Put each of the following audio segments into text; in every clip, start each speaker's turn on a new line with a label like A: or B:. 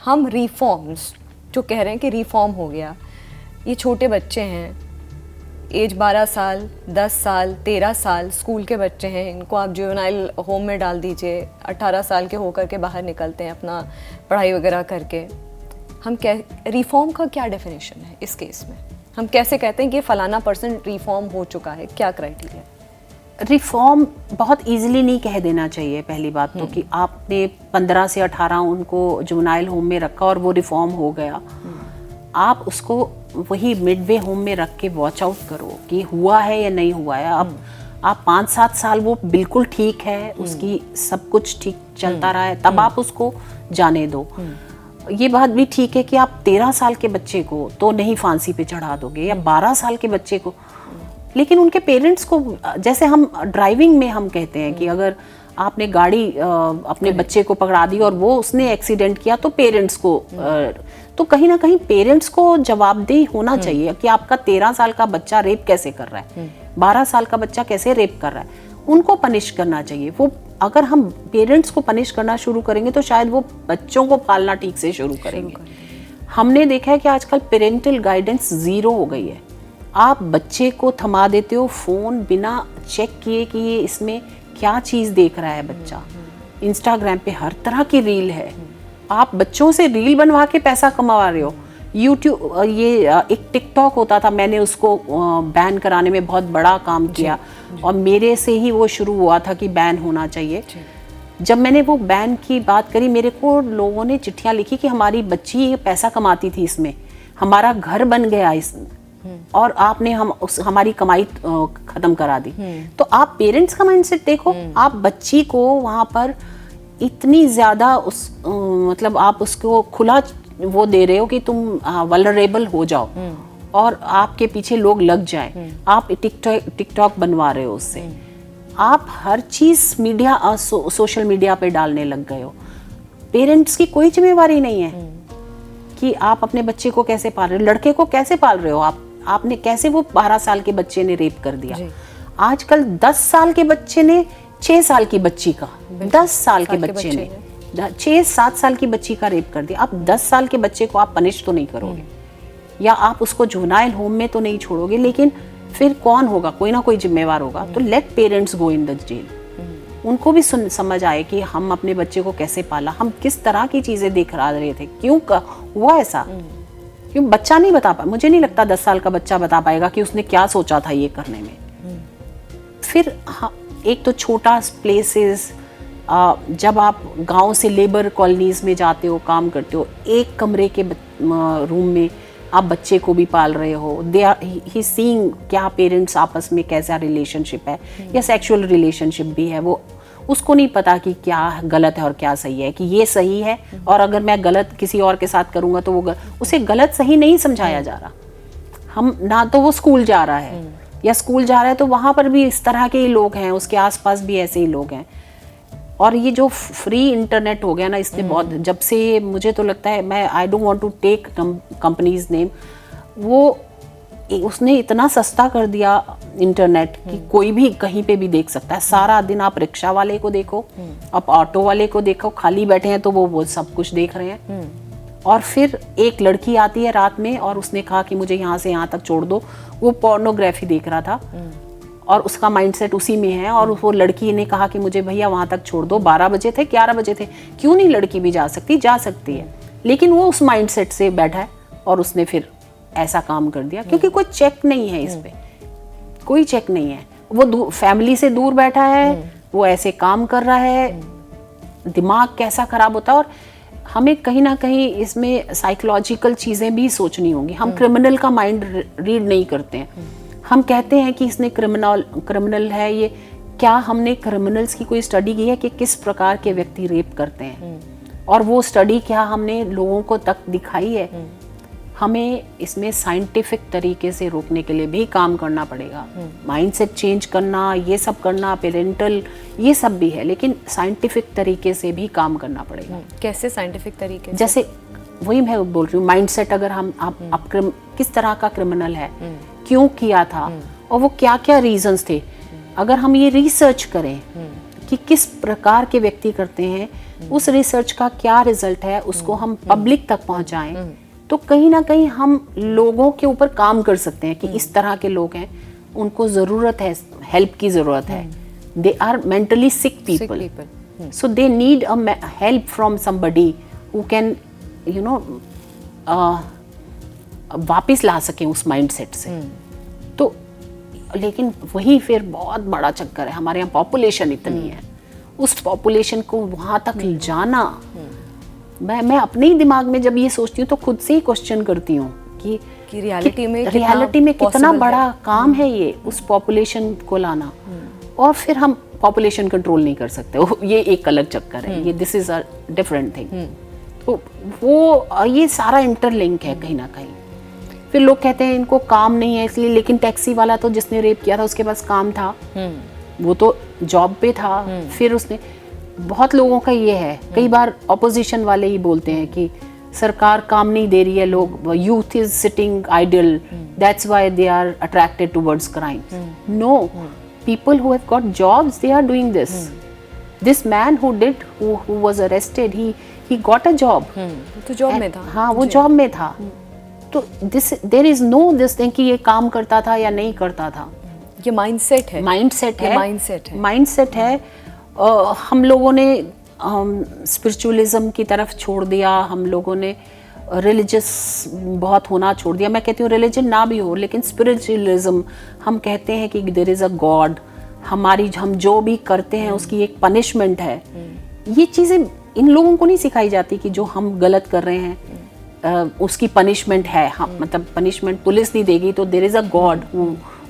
A: हम रिफॉर्म्स जो कह रहे हैं कि रिफॉर्म हो गया, ये छोटे बच्चे हैं, एज 12 साल, 10 साल, 13 साल, स्कूल के बच्चे हैं, इनको आप जुवेनाइल होम में डाल दीजिए, 18 साल के होकर के बाहर निकलते हैं अपना पढ़ाई वगैरह करके। हम रिफॉर्म का क्या डेफिनेशन है इस केस में? हम कैसे कहते हैं कि फलाना पर्सन रिफॉर्म हो चुका है? क्या क्राइटेरिया?
B: रिफॉर्म बहुत इजीली नहीं कह देना चाहिए। पहली बात तो कि आपने 15 से 18 उनको जुवेनाइल होम में रखा और वो रिफॉर्म हो गया, आप उसको वही मिडवे होम में रख के वॉच आउट करो कि हुआ है या नहीं हुआ है। अब आप 5-7 साल वो बिल्कुल ठीक है, उसकी सब कुछ ठीक चलता रहा है, तब आप उसको जाने दो। ये बात भी ठीक है कि आप 13 साल के बच्चे को तो नहीं फांसी पे चढ़ा दोगे, या 12 साल के बच्चे को, लेकिन उनके पेरेंट्स को, जैसे हम ड्राइविंग में हम कहते हैं कि अगर आपने गाड़ी अपने बच्चे को पकड़ा दी और वो उसने एक्सीडेंट किया तो पेरेंट्स को तो कहीं ना कहीं पेरेंट्स को जवाबदेही होना चाहिए कि आपका 13 साल का बच्चा रेप कैसे कर रहा है, 12 साल का बच्चा कैसे रेप कर रहा है, उनको पनिश करना चाहिए। वो अगर हम पेरेंट्स को पनिश करना शुरू करेंगे तो शायद वो बच्चों को पालना ठीक से शुरू करेंगे। हमने देखा है कि आजकल पेरेंटल गाइडेंस 0 हो गई है। आप बच्चे को थमा देते हो फोन बिना चेक किए कि ये इसमें क्या चीज़ देख रहा है बच्चा। इंस्टाग्राम पे हर तरह की रील है, आप बच्चों से रील बनवा के पैसा कमा रहे हो। यूट्यूब, ये एक टिकटॉक होता था, मैंने उसको बैन कराने में बहुत बड़ा काम किया और मेरे से ही वो शुरू हुआ था कि बैन होना चाहिए। जब मैंने वो बैन की बात करी, मेरे को लोगों ने चिट्ठियाँ लिखी कि हमारी बच्ची पैसा कमाती थी इसमें, हमारा घर बन गया इसमें, और आपने हमारी कमाई खत्म करा दी। तो आप पेरेंट्स का माइंडसेट देखो, आप बच्ची को वहां पर इतनी ज्यादा मतलब आप उसको खुला वो दे रहे हो कि तुम वल्नरेबल हो जाओ और आपके पीछे लोग लग जाएं। आप टिकटॉक बनवा रहे हो उससे, आप हर चीज मीडिया सोशल मीडिया पे डालने लग गए हो। पेरेंट्स की कोई जिम्मेवारी नहीं है कि आप अपने बच्चे को कैसे पाल रहे हो, लड़के को कैसे पाल रहे हो आपने कैसे, वो 12 साल के बच्चे ने रेप कर दिया। आजकल 10 साल के बच्चे ने 6 साल की बच्ची का, 10 साल के बच्चे ने 6-7 साल की बच्ची का रेप कर दिया। आप 10 साल के बच्चे को आप पनिश तो नहीं करोगे, या आप उसको जुवेनाइल होम में तो नहीं छोड़ोगे, लेकिन फिर कौन होगा? कोई ना कोई जिम्मेवार होगा। तो let parents go in the jail. उनको भी समझ आए कि हम अपने बच्चे को कैसे पाला, हम किस तरह की चीजें देख रहे थे, क्यों हुआ ऐसा, क्यों बच्चा नहीं बता पाया। मुझे नहीं लगता 10 साल का बच्चा बता पाएगा कि उसने क्या सोचा था ये करने में। फिर एक तो छोटा प्लेसेस, जब आप गांव से लेबर कॉलोनीज में जाते हो, काम करते हो, एक कमरे के रूम में आप बच्चे को भी पाल रहे हो। दे आर ही सीइंग क्या पेरेंट्स आपस में कैसा रिलेशनशिप है, या सेक्सुअल रिलेशनशिप भी है। वो उसको नहीं पता कि क्या गलत है और क्या सही है, कि ये सही है और अगर मैं गलत किसी और के साथ करूंगा तो वो उसे गलत सही नहीं समझाया जा रहा। हम ना तो वो स्कूल जा रहा है, या स्कूल जा रहा है तो वहां पर भी इस तरह के ही लोग हैं, उसके आसपास भी ऐसे ही लोग हैं। और ये जो फ्री इंटरनेट हो गया ना, इसने बहुत, जब से मुझे तो लगता है, मैं I don't want to take company's name, वो उसने इतना सस्ता कर दिया इंटरनेट कि कोई भी कहीं पे भी देख सकता है। सारा दिन आप रिक्शा वाले को देखो, आप ऑटो वाले को देखो, खाली बैठे हैं तो वो सब कुछ देख रहे हैं। और फिर एक लड़की आती है रात में और उसने कहा कि मुझे यहाँ से यहाँ तक छोड़ दो, वो पोर्नोग्राफी देख रहा था और उसका माइंडसेट उसी में है। और वो लड़की ने कहा कि मुझे भैया वहां तक छोड़ दो, 12 बजे थे, 11 बजे थे, क्यों नहीं लड़की भी जा सकती है, लेकिन वो उस माइंडसेट से बैठा है और उसने फिर ऐसा काम कर दिया, क्योंकि कोई चेक नहीं है इस पे, कोई चेक नहीं है। वो फैमिली से दूर बैठा है, वो ऐसे काम कर रहा है, दिमाग कैसा खराब होता है। और हमें कहीं ना कहीं इसमें साइकोलॉजिकल चीजें भी सोचनी होंगी। हम क्रिमिनल का माइंड रीड नहीं करते हैं। हम कहते हैं कि इसने क्रिमिनल है ये, क्या हमने क्रिमिनल्स की कोई स्टडी की है कि किस प्रकार के व्यक्ति रेप करते हैं, और वो स्टडी क्या हमने लोगों को तक दिखाई है? हमें इसमें साइंटिफिक तरीके से रोकने के लिए भी काम करना पड़ेगा। माइंडसेट चेंज करना, ये सब करना, पेरेंटल, ये सब भी है, लेकिन साइंटिफिक तरीके से भी काम करना पड़ेगा।
A: कैसे साइंटिफिक तरीके से?
B: जैसे वही मैं बोल रही हूँ, माइंडसेट, अगर हम आप किस तरह का क्रिमिनल है, क्यों किया था, और वो क्या क्या रीजंस थे, अगर हम ये रिसर्च करें कि किस प्रकार के व्यक्ति करते हैं, उस रिसर्च का क्या रिजल्ट है, उसको हम पब्लिक तक पहुंचाएं, तो कहीं ना कहीं हम लोगों के ऊपर काम कर सकते हैं कि इस तरह के लोग हैं, उनको ज़रूरत है, हेल्प की ज़रूरत है, they are mentally sick people, so they need a help from somebody who can you know वापस ला सकें उस माइंडसेट से। तो लेकिन वही फिर बहुत बड़ा चक्कर है, हमारे यहाँ पॉपुलेशन इतनी है, उस पॉपुलेशन को वहाँ तक जाना, मैं अपने ही दिमाग में जब ये सोचती हूँ तो खुद से ही क्वेश्चन करती हूँ कि
A: रियलिटी में
B: कितना बड़ा काम है ये, उस पॉपुलेशन को लाना, और फिर हम पॉपुलेशन कंट्रोल नहीं कर सकते, ये एक अलग चक्कर है, ये this is a different thing. तो वो ये सारा इंटरलिंक है कहीं ना कहीं। फिर लोग कहते हैं इनको काम नहीं है इसलिए, लेकिन टैक्सी वाला तो जिसने रेप किया था उसके पास काम था, वो तो जॉब पे था, फिर उसने, बहुत लोगों का ये है, कई बार ऑपोजिशन वाले ही बोलते हैं कि सरकार काम नहीं दे रही है, लोग, youth is sitting idle, that's why they are attracted towards crime. No, people who have got jobs, they are doing this. This man who was arrested, he got a job.
A: तो जॉब में था।
B: हाँ, वो job में था। तो there is no this thing कि ये काम करता था या नहीं करता था।
A: ये माइंडसेट है,
B: माइंडसेट है। हम लोगों ने स्पिरिचुअलिज्म की तरफ छोड़ दिया, हम लोगों ने रिलीजियस बहुत होना छोड़ दिया। मैं कहती हूँ रिलीजन ना भी हो, लेकिन स्पिरिचुअलिज्म, हम कहते हैं कि देयर इज़ अ गॉड, हम जो भी करते हैं उसकी एक पनिशमेंट है। ये चीज़ें इन लोगों को नहीं सिखाई जाती कि जो हम गलत कर रहे हैं उसकी पनिशमेंट है। हम मतलब पनिशमेंट पुलिस नहीं देगी तो there is a god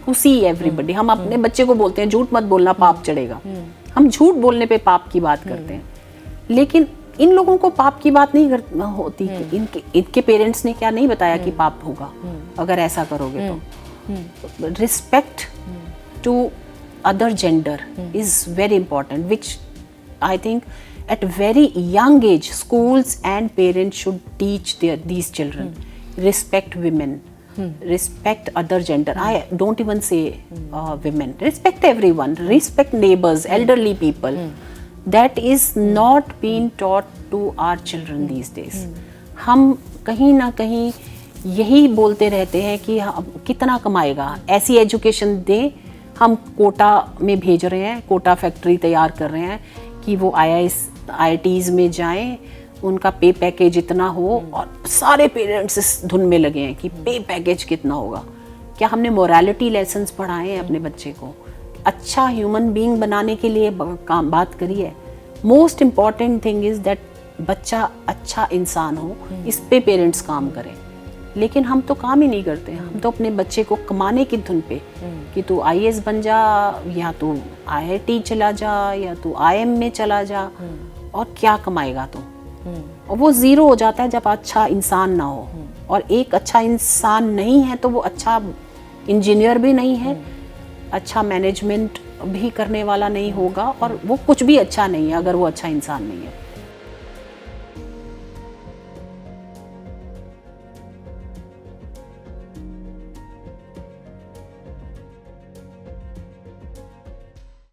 B: who see everybody. हम अपने बच्चे को बोलते हैं झूठ मत बोलना, पाप चढ़ेगा। हम झूठ बोलने पे पाप की बात करते हैं, लेकिन इन लोगों को पाप की बात नहीं होती कि इनके पेरेंट्स ने क्या नहीं बताया कि पाप होगा अगर ऐसा करोगे तो। Respect to other gender is very important, which I think at very young age schools and parents should teach these children. Respect women, respect other gender. I don't even say women, respect everyone, respect neighbors, elderly people. That is not being taught to our children these days. हम कहीं ना कहीं यही बोलते रहते हैं कि कितना कमाएगा, ऐसी एजुकेशन दें। हम कोटा में भेज रहे हैं, कोटा फैक्ट्री तैयार कर रहे हैं कि वो IITs में जाएं, उनका पे पैकेज इतना हो, और सारे पेरेंट्स इस धुन में लगे हैं कि पे पैकेज कितना होगा। क्या हमने मोरालिटी लेसन्स पढ़ाए हैं अपने बच्चे को? अच्छा ह्यूमन बीइंग बनाने के लिए काम बात करिए। Most important thing is that बच्चा अच्छा इंसान हो, इस पे पेरेंट्स काम करें। लेकिन हम तो काम ही नहीं करते, हम तो अपने बच्चे को कमाने की धुन पे कि तू IAS बन जा, या तू IIT चला जा, या तू IIM में चला जा, और क्या कमाएगा तू? और वो ज़ीरो हो जाता है जब अच्छा इंसान ना हो। और एक अच्छा इंसान नहीं है तो वो अच्छा इंजीनियर भी नहीं है, अच्छा मैनेजमेंट भी करने वाला नहीं होगा, और वो कुछ भी अच्छा नहीं है अगर वो अच्छा इंसान नहीं है।